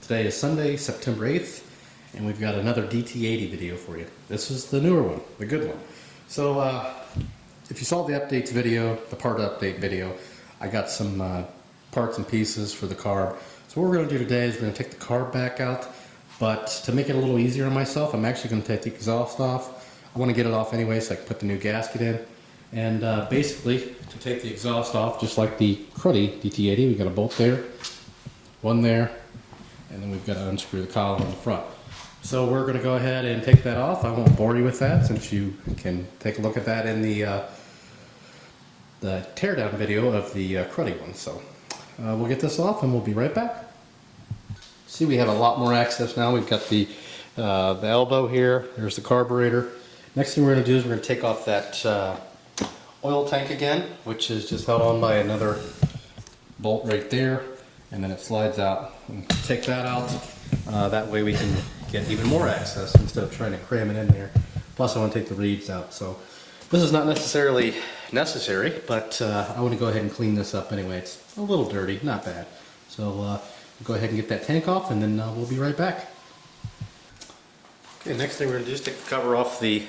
Today is Sunday, September 8th, and we've got another DT80 video for you. This is the newer one, the good one. So, if you saw the updates video, the part update video, I got some parts and pieces for the carb. So what we're going to do today is we're going to take the carb back out, but to make it a little easier on myself, I'm actually going to take the exhaust off. I want to get it off anyway so I can put the new gasket in. And basically, to take the exhaust off, just like the cruddy DT80, we've got a bolt there, one there, and then we've got to unscrew the column in the front. So we're going to go ahead and take that off. I won't bore you with that since you can take a look at that in the teardown video of the cruddy one. So we'll get this off and we'll be right back. See, we have a lot more access now. We've got the elbow here. There's the carburetor. Next thing we're going to do is we're going to take off that oil tank again, which is just held on by another bolt right there, and then it slides out. And take that out. That way we can get even more access instead of trying to cram it in there. Plus I want to take the reeds out. So this is not necessarily necessary, but I want to go ahead and clean this up anyway. It's a little dirty, not bad. So we'll go ahead and get that tank off, and then we'll be right back. Okay, next thing we're going to do is take the cover off the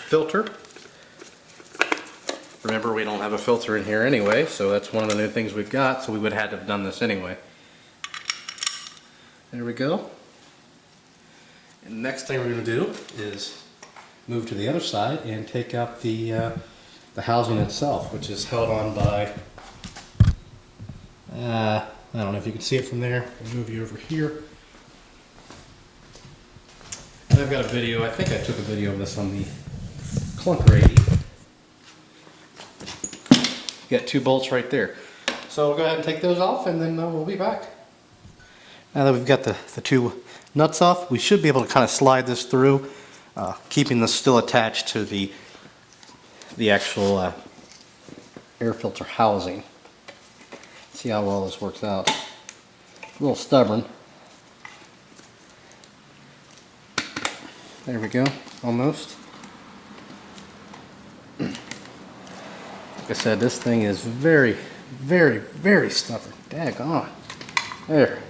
filter. Remember, we don't have a filter in here anyway, so that's one of the new things we've got, so we would have had to have done this anyway. There we go. And the next thing we're going to do is move to the other side and take out the housing itself, which is held on by, I don't know if you can see it from there. I'll move you over here. And I've got a video, I think I took a video of this on the Clunker 80. You got two bolts right there. So we'll go ahead and take those off, and then we'll be back. Now that we've got the two nuts off, we should be able to kind of slide this through, keeping this still attached to the actual air filter housing. See how well this works out. A little stubborn. There we go, almost. Like I said, this thing is very, very, very stubborn. Daggone. There.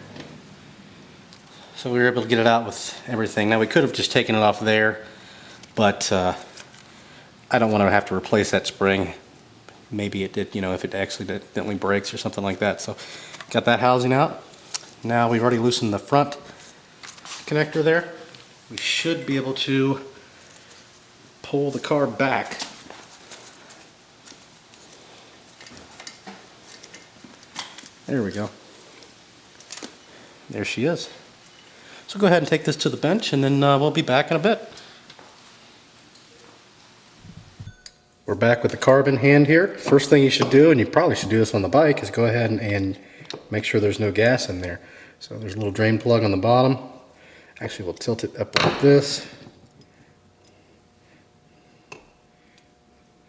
So we were able to get it out with everything. Now we could have just taken it off there, but I don't want to have to replace that spring. Maybe it did, you know, if it accidentally breaks or something like that. So got that housing out. Now we've already loosened the front connector there. We should be able to pull the carb back. There we go. There she is. So go ahead and take this to the bench, and then we'll be back in a bit. We're back with the carb in hand here. First thing you should do, and you probably should do this on the bike, is go ahead and make sure there's no gas in there. So there's a little drain plug on the bottom. Actually, we'll tilt it up like this.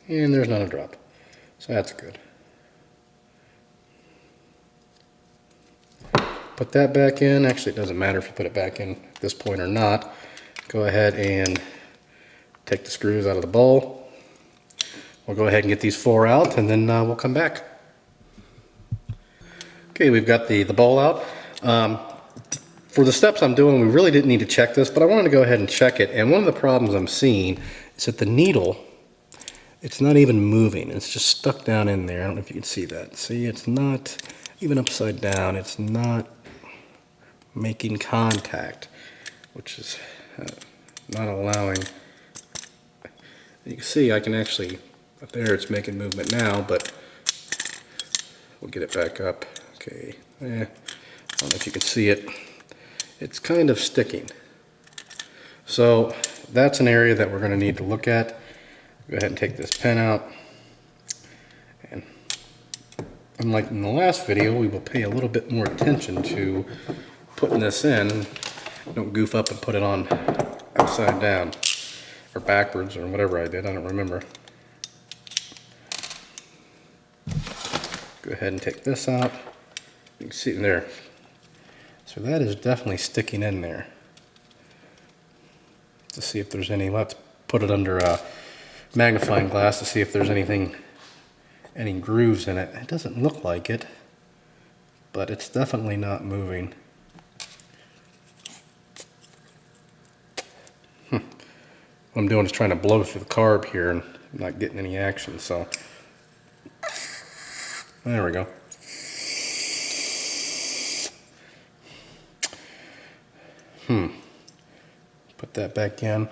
And there's not a drop. So that's good. Put that back in. Actually, it doesn't matter if you put it back in at this point or not. Go ahead and take the screws out of the bowl. We'll go ahead and get these four out, and then we'll come back. Okay, we've got the bowl out. For the steps I'm doing, we really didn't need to check this, but I wanted to go ahead and check it. And one of the problems I'm seeing is that the needle, it's not even moving. It's just stuck down in there. I don't know if you can see that. See, it's not even upside down. It's not making contact, which is not allowing. You can see I can actually, up there it's making movement now, but we'll get it back up. Okay, I don't know if you can see it. It's kind of sticking. So that's an area that we're going to need to look at. Go ahead and take this pin out. And unlike in the last video, we will pay a little bit more attention to putting this in. Don't goof up and put it on upside down or backwards or whatever I did. I don't remember. Go ahead and take this out. You can see it there. So that is definitely sticking in there. To see if there's any, let's put it under a magnifying glass to see if there's anything, any grooves in it. It doesn't look like it, but it's definitely not moving. what I'm doing is trying to blow through the carb here and not getting any action. So there we go. Put that back in.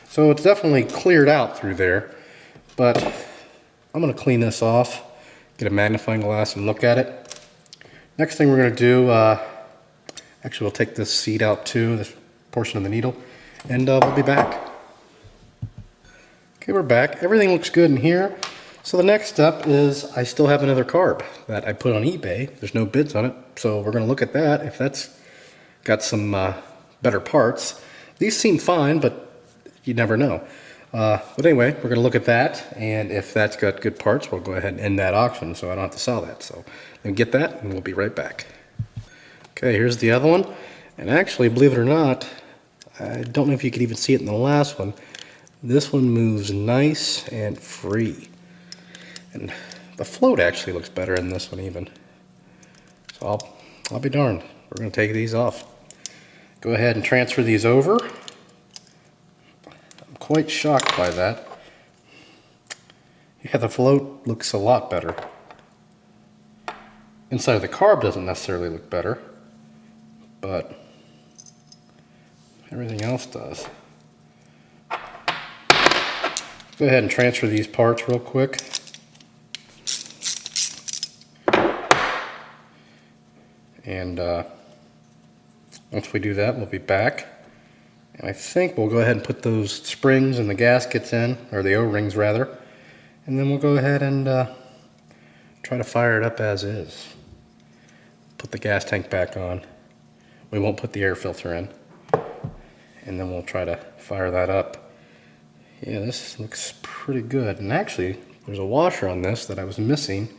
So it's definitely cleared out through there, but I'm going to clean this off, get a magnifying glass and look at it. Next thing we're going to do, actually we'll take this seat out too, this portion of the needle, and we'll be back. Okay, we're back. Everything looks good in here. So the next step is I still have another carb that I put on eBay. There's no bids on it, so we're going to look at that if that's got some better parts. These seem fine, but you never know. But anyway, we're going to look at that, and if that's got good parts, we'll go ahead and end that auction so I don't have to sell that. So then get that, and we'll be right back. Okay, here's the other one. And actually, believe it or not, I don't know if you could even see it in the last one. This one moves nice and free. And the float actually looks better in this one even. So I'll be darned. We're going to take these off. Go ahead and transfer these over. I'm quite shocked by that. Yeah, the float looks a lot better. Inside of the carb doesn't necessarily look better, but everything else does. Go ahead and transfer these parts real quick. And once we do that, we'll be back. And I think we'll go ahead and put those springs and the gaskets in, or the O-rings rather. And then we'll go ahead and try to fire it up as is. Put the gas tank back on. We won't put the air filter in. And then we'll try to fire that up. Yeah, this looks pretty good. And actually, there's a washer on this that I was missing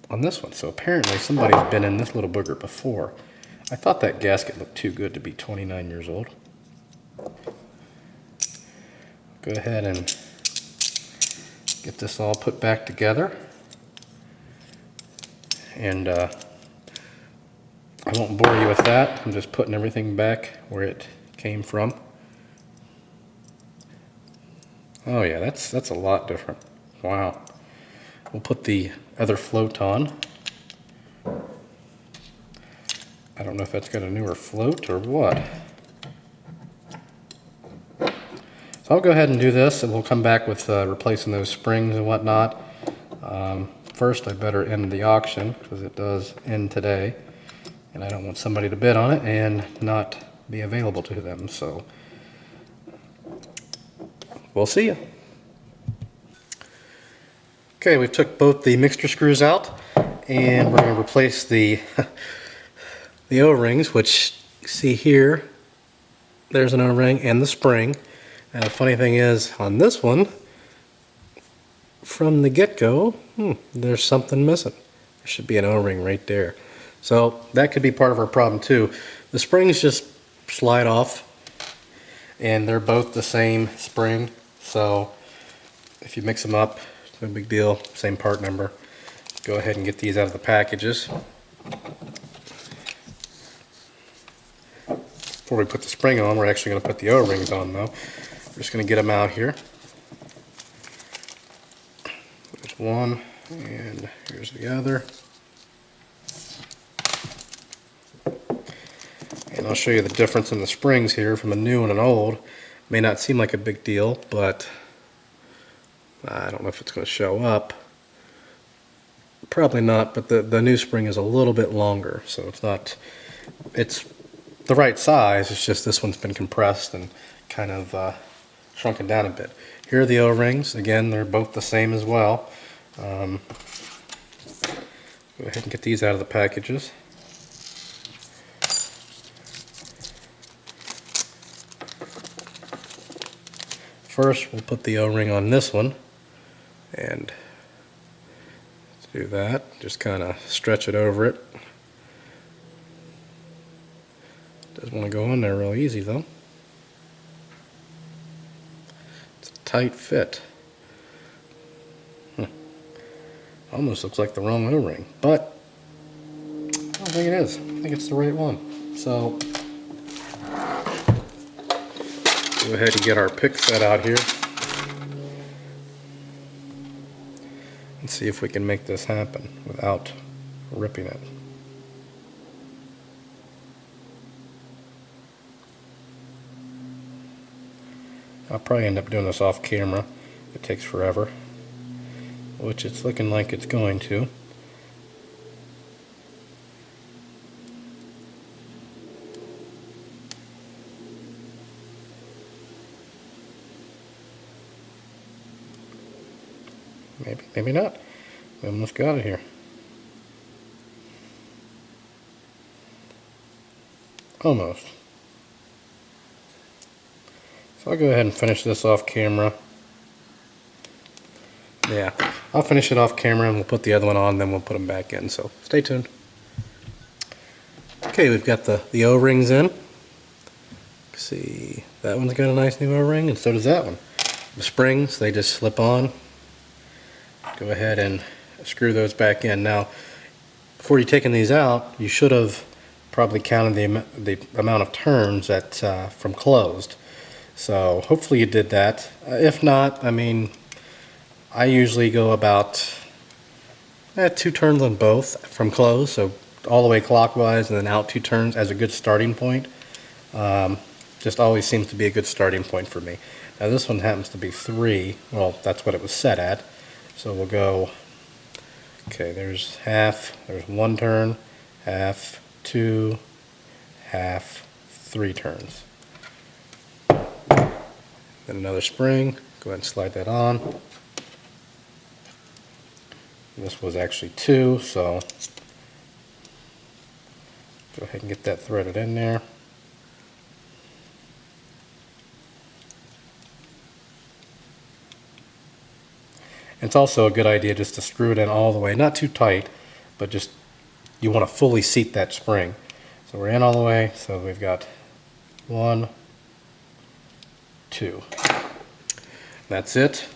on this one. So apparently somebody's been in this little booger before. I thought that gasket looked too good to be 29 years old. Go ahead and get this all put back together. And I won't bore you with that. I'm just putting everything back where it came from. Oh yeah, that's a lot different. Wow. We'll put the other float on. I don't know if that's got a newer float or what. So I'll go ahead and do this, and we'll come back with replacing those springs and whatnot. First, I better end the auction because it does end today, and I don't want somebody to bid on it and not be available to them. So we'll see you. Okay, we've took both the mixture screws out, and we're going to replace the the O-rings, which you see here. There's an O-ring and the spring. And the funny thing is, on this one, from the get-go, there's something missing. There should be an O-ring right there. So that could be part of our problem too. The springs just slide off, and they're both the same spring. So if you mix them up, no big deal, same part number. Go ahead and get these out of the packages. Before we put the spring on, we're actually going to put the O-rings on though. We're just going to get them out here. There's one, and here's the other. And I'll show you the difference in the springs here from a new and an old. May not seem like a big deal, but I don't know if it's going to show up. Probably not, but the new spring is a little bit longer, so it's the right size. It's just this one's been compressed and kind of shrunken down a bit. Here are the O-rings. Again, they're both the same as well. Go ahead and get these out of the packages. First, we'll put the O-ring on this one, and to do that, just kind of stretch it over it. Doesn't want to go in there real easy though. It's a tight fit. Almost looks like the wrong O-ring, but I don't think it is. I think it's the right one. So go ahead and get our pick set out here and see if we can make this happen without ripping it. I'll probably end up doing this off camera. It takes forever, which it's looking like it's going to. Maybe, maybe not. We almost got it here. Almost. So I'll go ahead and finish this off camera. Yeah, I'll finish it off camera and we'll put the other one on, then we'll put them back in, so stay tuned. Okay, we've got the O-rings in. See, that one's got a nice new O-ring, and so does that one. The springs, they just slip on. Go ahead and screw those back in. Now, before you're taking these out, you should have probably counted the amount of turns that from closed. So hopefully you did that. If not, I mean, I usually go about 2 turns on both from closed, so all the way clockwise and then out 2 turns as a good starting point. Just always seems to be a good starting point for me. Now this one happens to be 3. Well, that's what it was set at. So we'll go, okay, there's half, there's 1 turn, half, 2, half, 3 turns. Then another spring, go ahead and slide that on. This was actually 2, so go ahead and get that threaded in there. It's also a good idea just to screw it in all the way, not too tight, but just you want to fully seat that spring. So we're in all the way, so we've got 1, 2. That's it.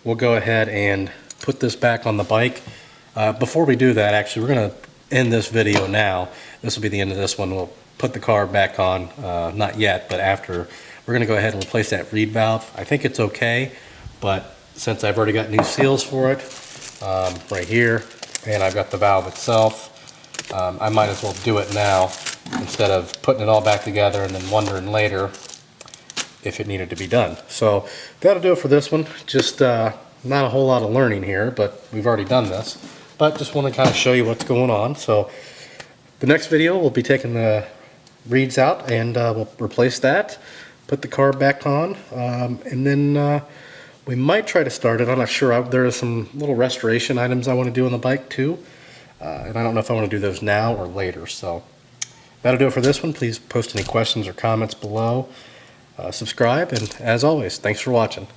We'll go ahead and put this back on the bike. Before we do that, actually, we're going to end this video now. This will be the end of this one. We'll put the carb back on, not yet, but after. We're going to go ahead and replace that reed valve. I think it's okay, but since I've already got new seals for it right here, and I've got the valve itself, I might as well do it now instead of putting it all back together and then wondering later if it needed to be done. So that'll do it for this one. Just not a whole lot of learning here, but we've already done this. But just want to kind of show you what's going on. So the next video, we'll be taking the reeds out and we'll replace that, put the carb back on, and then we might try to start it. I'm not sure. There are some little restoration items I want to do on the bike too. And I don't know if I want to do those now or later. So that'll do it for this one. Please post any questions or comments below. Subscribe, and as always, thanks for watching.